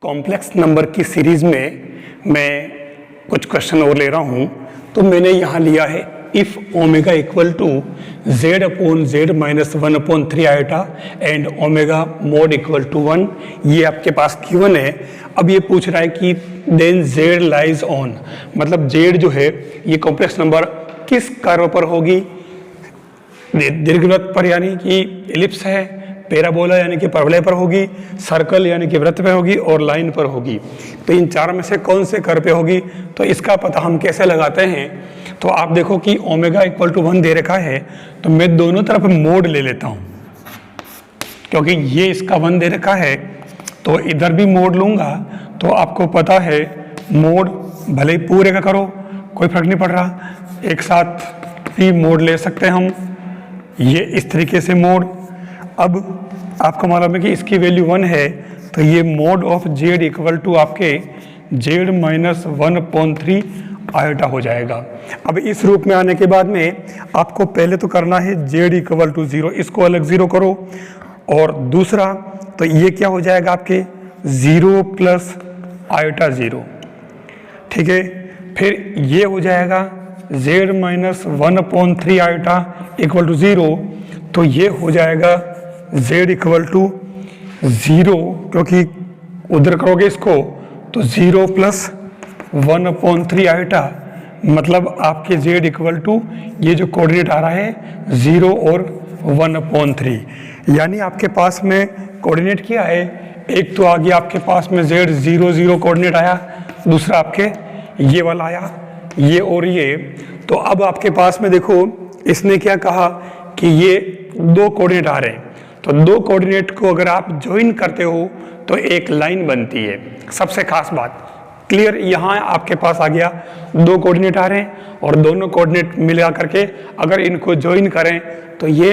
Complex number की series में मैं कुछ क्वेश्चन और ले रहा हूँ। तो मैंने यहाँ लिया है if omega equal to Z upon Z minus 1/3 iota and omega mod equal to 1। ये आपके पास गिवन है। अब ये पूछ रहा है कि देन जेड लाइज ऑन, मतलब जेड जो है ये कॉम्प्लेक्स नंबर किस कर्व पर होगी, दीर्घवृत्त पर यानी कि एलिप्स है, पैराबोला यानी कि परवलय पर होगी, सर्कल यानी कि वृत्त पे होगी और लाइन पर होगी। तो इन चार में से कौन से कर्व पे होगी, तो इसका पता हम कैसे लगाते हैं। तो आप देखो कि ओमेगा इक्वल टू 1 दे रखा है, तो मैं दोनों तरफ मोड ले लेता हूँ क्योंकि ये इसका 1 दे रखा है, तो इधर भी मोड लूँगा। तो आपको पता है मोड भले ही पूरे का करो कोई फर्क नहीं पड़ रहा, एक साथ भी मोड ले सकते हैं हम, ये इस तरीके से मोड। अब आपको मालूम है कि इसकी वैल्यू 1 है, तो ये mod of Z equal to आपके जेड माइनस 1/3 आयोटा हो जाएगा। अब इस रूप में आने के बाद में आपको पहले तो करना है जेड इक्वल टू 0, इसको अलग 0 करो, और दूसरा तो ये क्या हो जाएगा आपके 0 प्लस आयोटा 0, ठीक है। फिर ये हो जाएगा Z minus 1/3 iota equal to 0, तो ये हो जाएगा z इक्वल टू 0, क्योंकि उधर करोगे इसको तो 0 प्लस 1/3 आयोटा, मतलब आपके z इक्वल टू ये जो कोऑर्डिनेट आ रहा है 0 और 1/3, यानी आपके पास में कोऑर्डिनेट क्या है, एक तो आ गया आपके पास में z 0 0 कोऑर्डिनेट आया, दूसरा आपके ये वाला आया, ये और ये। तो अब आपके पास में देखो इसने क्या कहा कि ये दो कोऑर्डिनेट आ रहे हैं, तो दो कोऑर्डिनेट को अगर आप ज्वाइन करते हो तो एक लाइन बनती है। सबसे खास बात क्लियर, यहाँ आपके पास आ गया दो कोऑर्डिनेट आ रहे हैं और दोनों कोऑर्डिनेट मिला करके अगर इनको ज्वाइन करें तो ये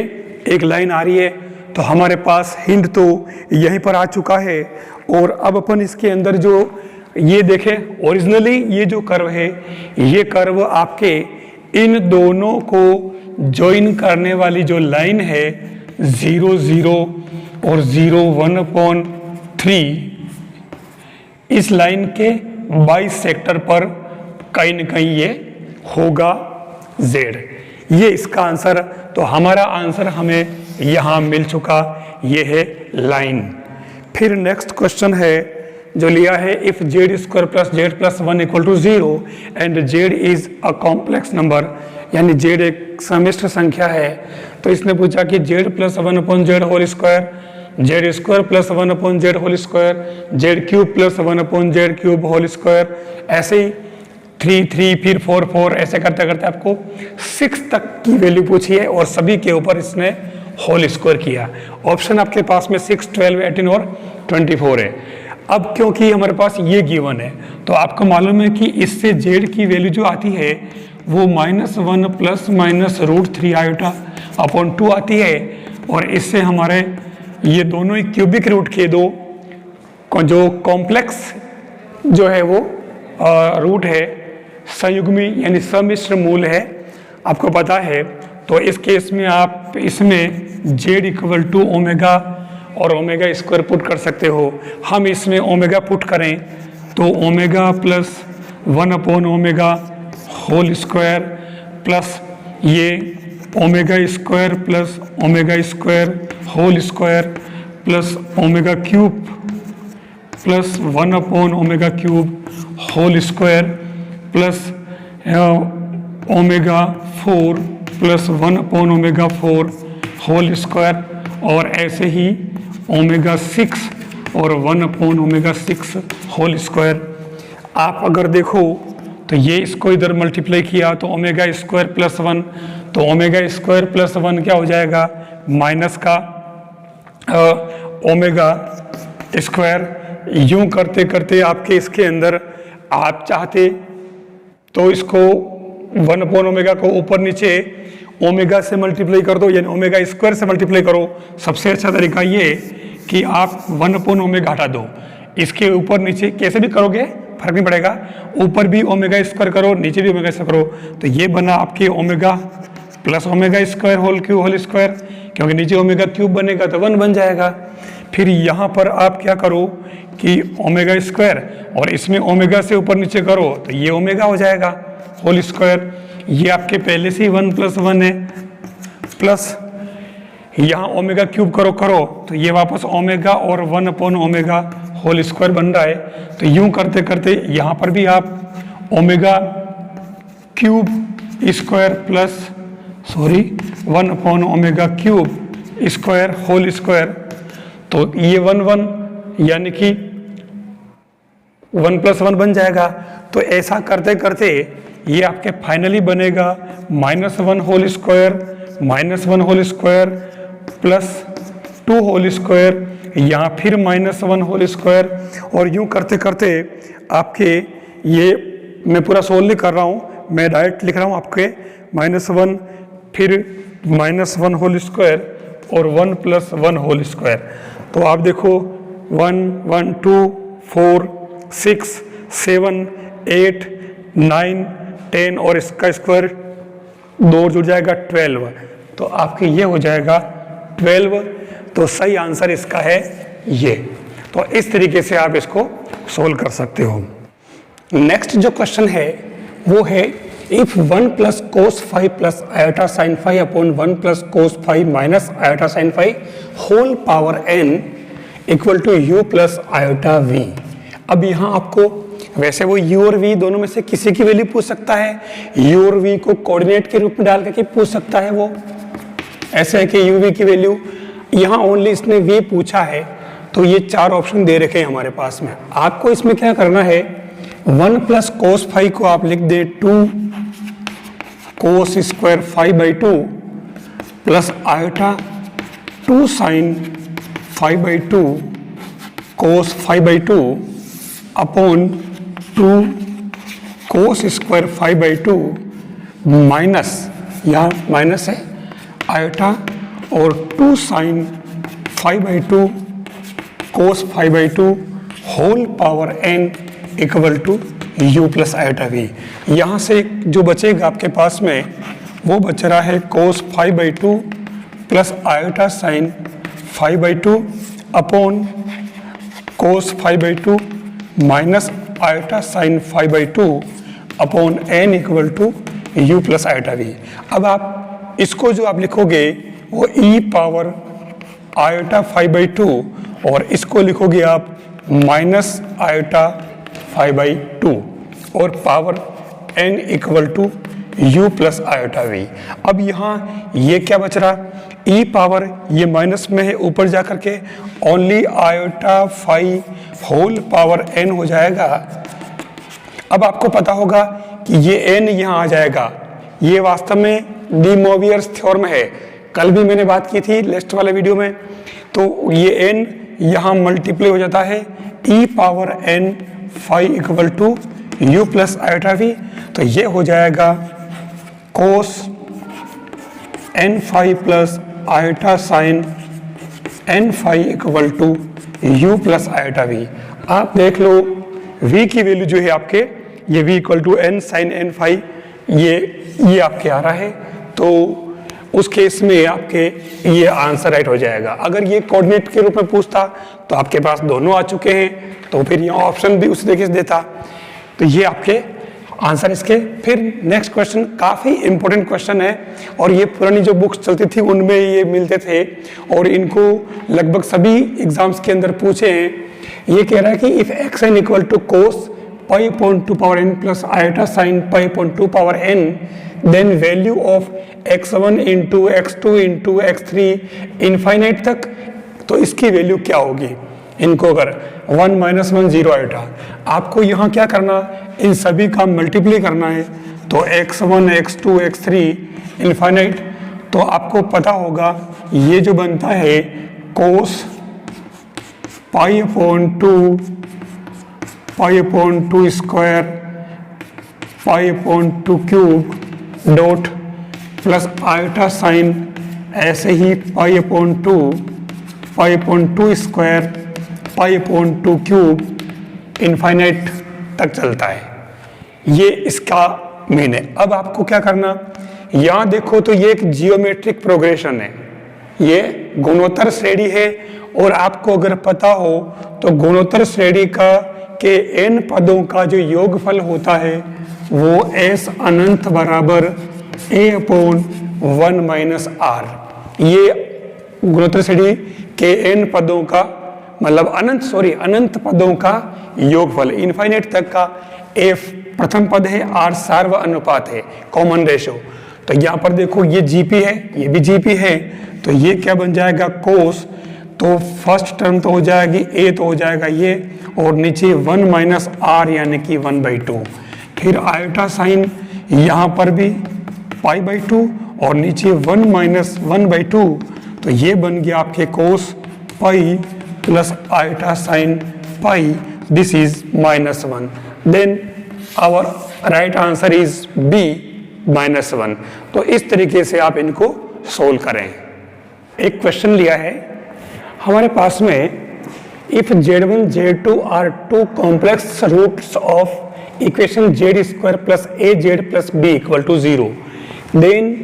एक लाइन आ रही है। तो हमारे पास हिंट तो यहीं पर आ चुका है। और अब अपन इसके अंदर जो ये देखें, ओरिजिनली ये जो कर्व है, ये कर्व आपके इन दोनों को ज्वाइन करने वाली जो लाइन है 0 0 और 0 1/3, इस लाइन के बाइस सेक्टर पर कहीं न कहीं ये होगा z। ये इसका आंसर, तो हमारा आंसर हमें यहाँ मिल चुका, ये है लाइन। फिर नेक्स्ट क्वेश्चन है जो लिया है if Z square plus Z plus 1 equal to 0 and Z is a complex number, यानी जेड एक समिश्र संख्या है। तो इसने पूछा कि Z plus 1/z whole square, Z square plus 1/z whole square, Z cube plus 1/z cube whole square, ऐसे ही 3 3 फिर 4 4 ऐसे करते करते आपको 6 तक की वैल्यू पूछी है और सभी के ऊपर इसने होल स्क्वायर किया। ऑप्शन आपके पास में 6 12 18 और 24 है। अब क्योंकि हमारे पास ये गिवन है, तो आपको मालूम है कि इससे जेड की वैल्यू जो आती है वो -1 प्लस माइनस √3 आयोटा अपॉन 2 आती है, और इससे हमारे ये दोनों ही क्यूबिक रूट के दो जो कॉम्प्लेक्स जो है वो रूट है, संयुग्मी यानी सम्मिश्र मूल है, आपको पता है। तो इस केस में आप इसमें जेड इक्वल टू ओमेगा और ओमेगा स्क्वायर पुट कर सकते हो। हम इसमें ओमेगा पुट करें तो omega plus one by omega whole square plus ये omega square plus omega square whole square plus omega cube plus one by omega cube whole square plus omega 4 plus one by omega 4 whole square, और ऐसे ही ओमेगा 6 और 1/ओमेगा 6 होल स्क्वायर। आप अगर देखो तो ये इसको इधर मल्टीप्लाई किया तो ओमेगा स्क्वायर प्लस 1, तो ओमेगा स्क्वायर प्लस 1 क्या हो जाएगा, माइनस का ओमेगा स्क्वायर। यूं करते करते आपके इसके अंदर आप चाहते तो इसको 1/ओमेगा को ऊपर नीचे ओमेगा से मल्टीप्लाई कर दो, यानी ओमेगा स्क्वायर से मल्टीप्लाई करो। सबसे अच्छा तरीका ये कि आप 1/ओमेगा हटा दो, इसके ऊपर नीचे कैसे भी करोगे फर्क नहीं पड़ेगा, ऊपर भी ओमेगा स्क्वायर करो नीचे भी ओमेगा स्क्वायर करो, तो ये बना आपके omega plus omega square whole cube whole square, क्योंकि नीचे ओमेगा क्यूब बनेगा तो 1 बन जाएगा। फिर यहाँ पर आप क्या करो कि ओमेगा स्क्वायर, और इसमें ओमेगा से ऊपर नीचे करो तो ये ओमेगा हो जाएगा होल स्क्वायर। ये आपके पहले से ही 1 + 1 है, प्लस यहाँ ओमेगा क्यूब करो तो ये वापस ओमेगा और 1/ओमेगा होल स्क्वायर बन रहा है। तो यूं करते करते यहाँ पर भी आप omega cube square plus one by omega cube square whole square, तो ये 1 यानी कि 1 + 1 बन जाएगा। तो ऐसा करते करते ये आपके फाइनली बनेगा -1 whole square -1 whole square plus 2 whole square, यहाँ फिर -1 होल स्क्वायर, और यूं करते करते आपके ये मैं पूरा सोल्व नहीं कर रहा हूँ, मैं डायरेक्ट लिख रहा हूँ आपके -1 फिर -1 होल स्क्वायर और 1 + 1 होल स्क्वायर। तो आप देखो 1 1 2 4 6 7 8 9 10 और इसका स्क्वायर 2 जुड़ जाएगा 12। तो आपके ये हो जाएगा 12। तो सही आंसर इसका है ये। तो इस तरीके से आप इसको सोल्व कर सकते हो। नेक्स्ट जो क्वेश्चन है वो है if 1 + cos phi plus iota sin phi upon 1 + cos phi minus iota sin phi whole power n equal to u plus iota v। अब यहाँ आपको वैसे वो u और v दोनों में से किसी की वैल्यू पूछ सकता है, u और v को कोऑर्डिनेट के रूप में डाल करके पूछ सकता है। वो ऐसे है कि u v की वैल्यू यहाँ ओनली इसने v पूछा है, तो ये 4 ऑप्शन दे रखे हैं हमारे पास में। आपको इसमें क्या करना है, 1 + cos phi को आप लिख दे 2 cos square phi/2 plus iota 2 sin phi/2 cos phi/2 upon 2 cos square phi/2 minus, यहाँ माइनस है, आयोटा और 2 sin phi/2 cos phi/2 whole power n equal to u plus iota v। यहाँ से जो बचेगा आपके पास में वो बच रहा है cos phi/2 plus iota sine phi/2 upon cos phi/2 minus iota sine phi/2 upon n equal to u plus iota v। अब आप इसको जो आप लिखोगे वो e पावर आयोटा phi/2 और इसको लिखोगे आप माइनस आयोटा phi/2 और power n equal to u plus iota v। अब यहाँ ये क्या बच रहा, e पावर ये माइनस में है, ऊपर जा करके only iota phi whole power n हो जाएगा। अब आपको पता होगा कि ये n यहाँ आ जाएगा, ये वास्तव में डी मोवियर्स थ्योरम है, कल भी मैंने बात की थी लास्ट वाले वीडियो में। तो ये n यहाँ मल्टीप्लाई हो जाता है e power n phi equal to u plus iota v। तो ये हो जाएगा cos n phi plus iota sine n phi equal to u plus iota v। आप देख लो v की वैल्यू जो है आपके ये v equal to n sine n phi ये आपके आ रहा है। तो उस केस में आपके ये आंसर राइट हो जाएगा। अगर ये कोऑर्डिनेट के रूप में पूछता तो आपके पास दोनों आ चुके हैं, तो फिर यहाँ ऑप्शन भी उसी तरीके से देता। तो ये आपके आंसर इसके। फिर नेक्स्ट क्वेश्चन काफ़ी इंपॉर्टेंट क्वेश्चन है और ये पुरानी जो बुक्स चलती थी उनमें ये मिलते थे और इनको लगभग सभी एग्जाम्स के अंदर पूछे हैं। ये कह रहा है कि if X N equal to cos pi upon 2 power n plus iota sine pi upon 2 power n, then value of x1 into x2 into x3 infinite तक, तो इसकी वैल्यू क्या होगी। इनको अगर 1 - 1 0 आयोटा, आपको यहाँ क्या करना, इन सभी का मल्टीप्लाई करना है। तो x1 x2 x3 इनफाइनाइट, तो आपको पता होगा ये जो बनता है cos pi upon 2 square pi upon 2 cube dot plus iota sine ऐसे ही pi upon 2 square pi upon 2 cube infinite तक चलता है। ये इसका मीन है। अब आपको क्या करना, यहाँ देखो तो ये एक जियोमेट्रिक प्रोग्रेशन है, ये गुणोत्तर श्रेणी है, और आपको अगर पता हो तो गुणोत्तर श्रेणी का के n पदों का जो योगफल होता है वो s अनंत बराबर a/1 माइनस r। ये गुणोत्तर श्रेणी के n पदों का मतलब अनंत पदों का योगफल, इनफाइनाइट तक का। f प्रथम पद है, r सार्व अनुपात है, कॉमन रेशो। तो यहाँ पर देखो ये जीपी है, ये भी जीपी है, तो ये क्या बन जाएगा कोस, तो फर्स्ट टर्म तो हो जाएगी a, तो हो जाएगा ये, और नीचे 1 माइनस r यानी कि 1/2। फिर आयोटा साइन यहाँ पर भी π/2 और नीचे 1 माइनस 1/2, तो ये बन गया आपके cos pi plus iota sine pi, this is -1। Then our right answer is B -1। तो इस तरीके से आप इनको सोल्व करें। एक क्वेश्चन लिया है हमारे पास में, if z1 z2 are two complex roots of equation z² plus az plus b equal to 0, then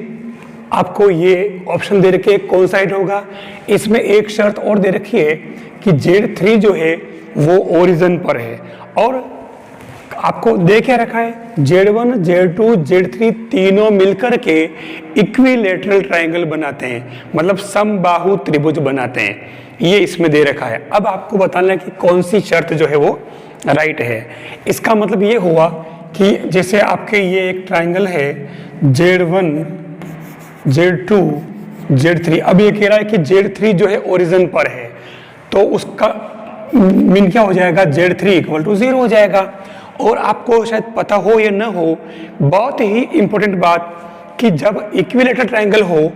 आपको ये ऑप्शन दे रखे कौन साइड होगा। इसमें एक शर्त और दे रखी है कि z3 जो है वो ओरिजिन पर है, और आपको दे क्या रखा है, z1 z2 z3 तीनों मिलकर के इक्विलेटरल ट्रायंगल बनाते हैं, मतलब समबाहु त्रिभुज बनाते हैं, ये इसमें दे रखा है। अब आपको बताना है कि कौन सी शर्त जो है वो राइट है। इसका मतलब ये हुआ कि जैसे आपके ये एक ट्रायंगल है z1 z2 z3, अब ये कह रहा है कि z3 जो है ओरिजिन पर है, तो उसका मीन क्या हो जाएगा, z3 इक्वल टू 0 हो जाएगा। और आपको शायद पता हो या न हो, बहुत ही इंपॉर्टेंट बात कि जब इक्विलेटरल ट्रायंगल हो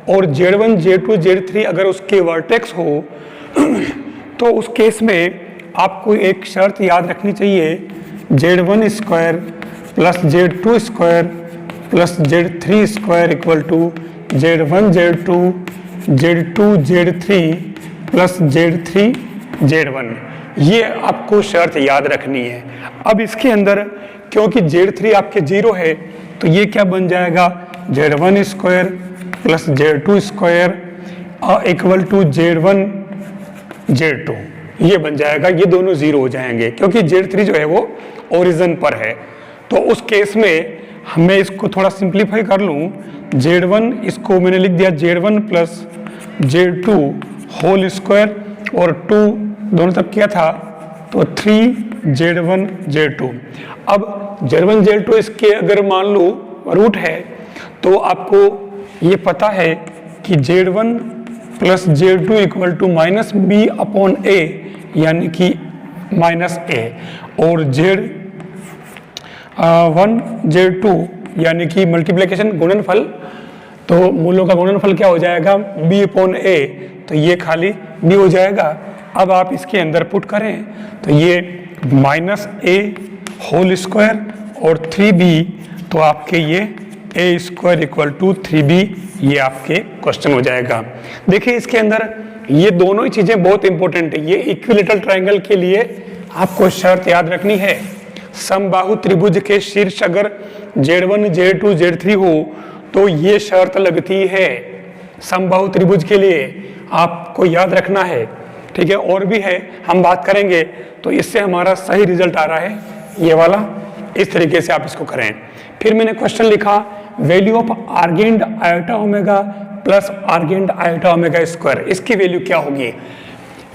और z1 z2 z3 अगर उसके वर्टेक्स हो तो उस केस में आपको एक शर्त याद रखनी चाहिए, z1 square plus z2 square plus z3 square equal to z1 z2 z2 z3 plus z3 z1। ये आपको शर्त याद रखनी है। अब इसके अंदर क्योंकि z3 आपके 0 है, तो ये क्या बन जाएगा, z1 square plus z2 square equal to z1 z2, ये बन जाएगा। ये दोनों 0 हो जाएंगे क्योंकि z3 जो है वो ओरिजिन पर है। तो उस केस में मैं इसको थोड़ा सिंप्लीफाई कर लूँ, z1 इसको मैंने लिख दिया z1 plus z2 whole square और 2 दोनों तरफ किया था तो 3 z1 z2। अब z1 z2 इसके अगर मान लो रूट है तो आपको ये पता है कि z1 plus z2 equal to minus b/a यानी कि -a, और z1 z2 यानी कि मल्टीप्लिकेशन गुणनफल, तो मूलों का गुणनफल क्या हो जाएगा, b/a, तो ये खाली b हो जाएगा। अब आप इसके अंदर पुट करें तो ये -a होल स्क्वायर और 3b, तो आपके ये a square equal to 3b, ये आपके क्वेश्चन हो जाएगा। देखिए इसके अंदर ये दोनों ही चीज़ें बहुत इंपॉर्टेंट है। ये इक्विलेटरल ट्रायंगल के लिए आपको शर्त याद रखनी है, समबाहु त्रिभुज के शीर्ष अगर z1 z2 z3 हो तो ये शर्त लगती है समबाहु त्रिभुज के लिए, आपको याद रखना है, ठीक है। और भी है, हम बात करेंगे। तो इससे हमारा सही रिजल्ट आ रहा है ये वाला, इस तरीके से आप इसको करें। फिर मैंने क्वेश्चन लिखा, value of argument iota omega plus argument iota omega square, इसकी वैल्यू क्या होगी,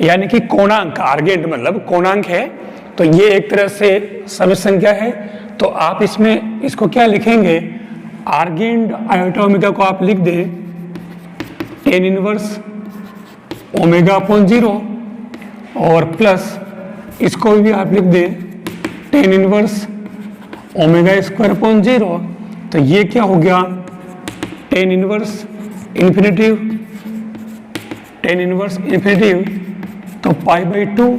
यानी कि कोणांक, आर्गेंड मतलब कोणांक है, तो ये एक तरह से सम संख्या है। तो आप इसमें इसको क्या लिखेंगे, आर्गेंड आयोटा ओमेगा को आप लिख दें tan इनवर्स ओमेगा अपॉन 0, और प्लस इसको भी आप लिख दें tan inverse omega square upon 0, तो ये क्या हो गया, tan इनवर्स इन्फिनेटिव तो π/2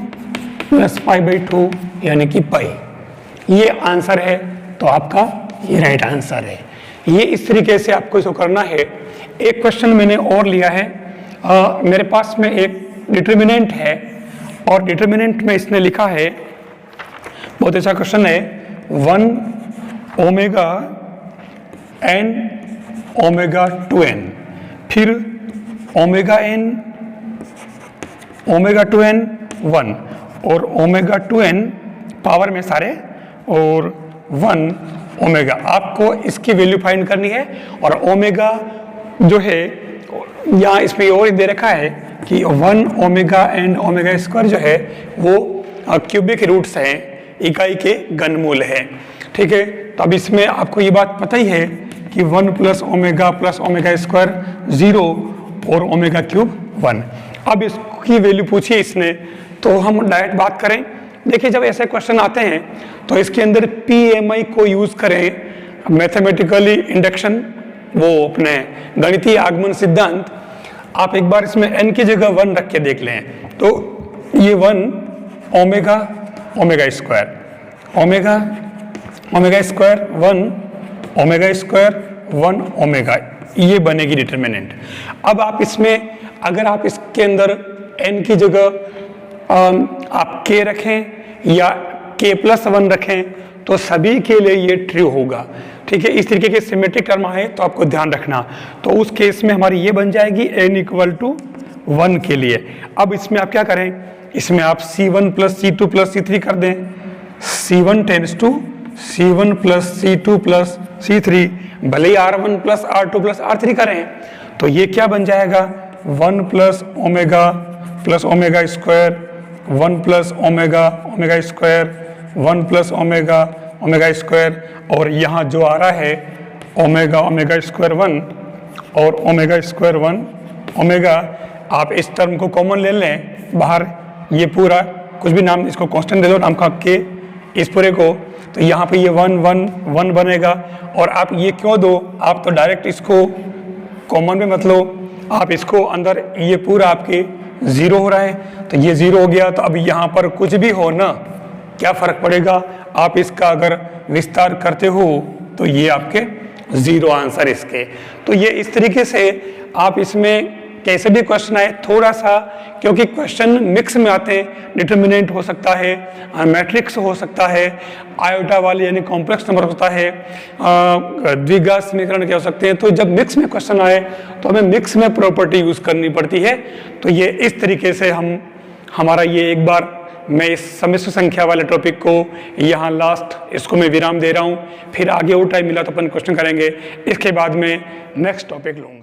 प्लस π/2 यानी कि पाई, ये आंसर है। तो आपका ये राइट आंसर है। ये इस तरीके से आपको इसको करना है। एक क्वेश्चन मैंने और लिया है, मेरे पास में एक डिटर्मिनेंट है, और डिटर्मिनेंट में इसने लिखा है, बहुत अच्छा क्वेश्चन है, 1 ओमेगा n ओमेगा 2n, फिर ओमेगा n ओमेगा 2n 1 और ओमेगा 2n पावर में सारे और 1 ओमेगा। आपको इसकी वैल्यू फाइंड करनी है। और ओमेगा जो है यहाँ इसमें और दे रखा है कि 1 ओमेगा एंड ओमेगा स्क्वायर जो है वो क्यूबिक रूट्स हैं, इकाई के घनमूल है। ठीक है, तो अब इसमें आपको ये बात पता ही है कि 1 प्लस ओमेगा स्क्वायर 0 और ओमेगा क्यूब 1। अब इसकी वैल्यू पूछी इसने, तो हम डायरेक्ट बात करें। देखिए, जब ऐसे क्वेश्चन आते हैं तो इसके अंदर PMI को यूज करें, मैथमेटिकली इंडक्शन, वो अपने गणितीय आगमन सिद्धांत। आप एक बार इसमें n की जगह 1 रख के देख लें, तो ये 1 ओमेगा स्क्वायर 1 ओमेगा, ये बनेगी डिटर्मिनेंट। अब आप इसमें अगर आप इसके अंदर n की जगह आप k रखें या k+1 रखें तो सभी के लिए ये ट्रू होगा। ठीक है, इस तरीके के सिमेट्रिक टर्म आए तो आपको ध्यान रखना। तो उस केस में हमारी ये बन जाएगी n = 1 के लिए। अब इसमें आप क्या करें, इसमें आप C1 + C2 + C3 कर दें। C1 tends to C1 + C2 + C3, भले ही R1 + R2 + R3 करें तो ये क्या बन जाएगा, 1 + omega square 1 + omega square 1 + omega square, और यहाँ जो आ रहा है ओमेगा स्क्वायर 1 और ओमेगा स्क्वायर 1 ओमेगा। आप इस टर्म को कॉमन ले लें बाहर, ये पूरा कुछ भी नाम इसको कांस्टेंट दे दो, नाम का के इस पूरे को, तो यहाँ पे ये 1 1 1 बनेगा। और आप ये क्यों दो, आप तो डायरेक्ट इसको कॉमन में मत लो, आप इसको अंदर ये पूरा आपके 0 हो रहा है, तो ये 0 हो गया। तो अब यहाँ पर कुछ भी हो ना, क्या फर्क पड़ेगा, आप इसका अगर विस्तार करते हो तो ये आपके 0 आंसर इसके। तो ये इस तरीके से आप इसमें कैसे भी क्वेश्चन आए थोड़ा सा, क्योंकि क्वेश्चन मिक्स में आते हैं, डिटर्मिनेंट हो सकता है, मैट्रिक्स हो सकता है, आयोटा वाले यानी कॉम्प्लेक्स नंबर होता है, द्विघात समीकरण के हो सकते हैं। तो जब मिक्स में क्वेश्चन आए तो हमें मिक्स में प्रॉपर्टी यूज करनी पड़ती है। तो ये इस तरीके से हमारा ये एक बार मैं इस सम्मिश्र संख्या वाले टॉपिक को यहाँ लास्ट इसको मैं विराम दे रहा हूँ। फिर आगे और टाइम मिला तो अपन क्वेश्चन करेंगे, इसके बाद में नेक्स्ट टॉपिक लूँगा।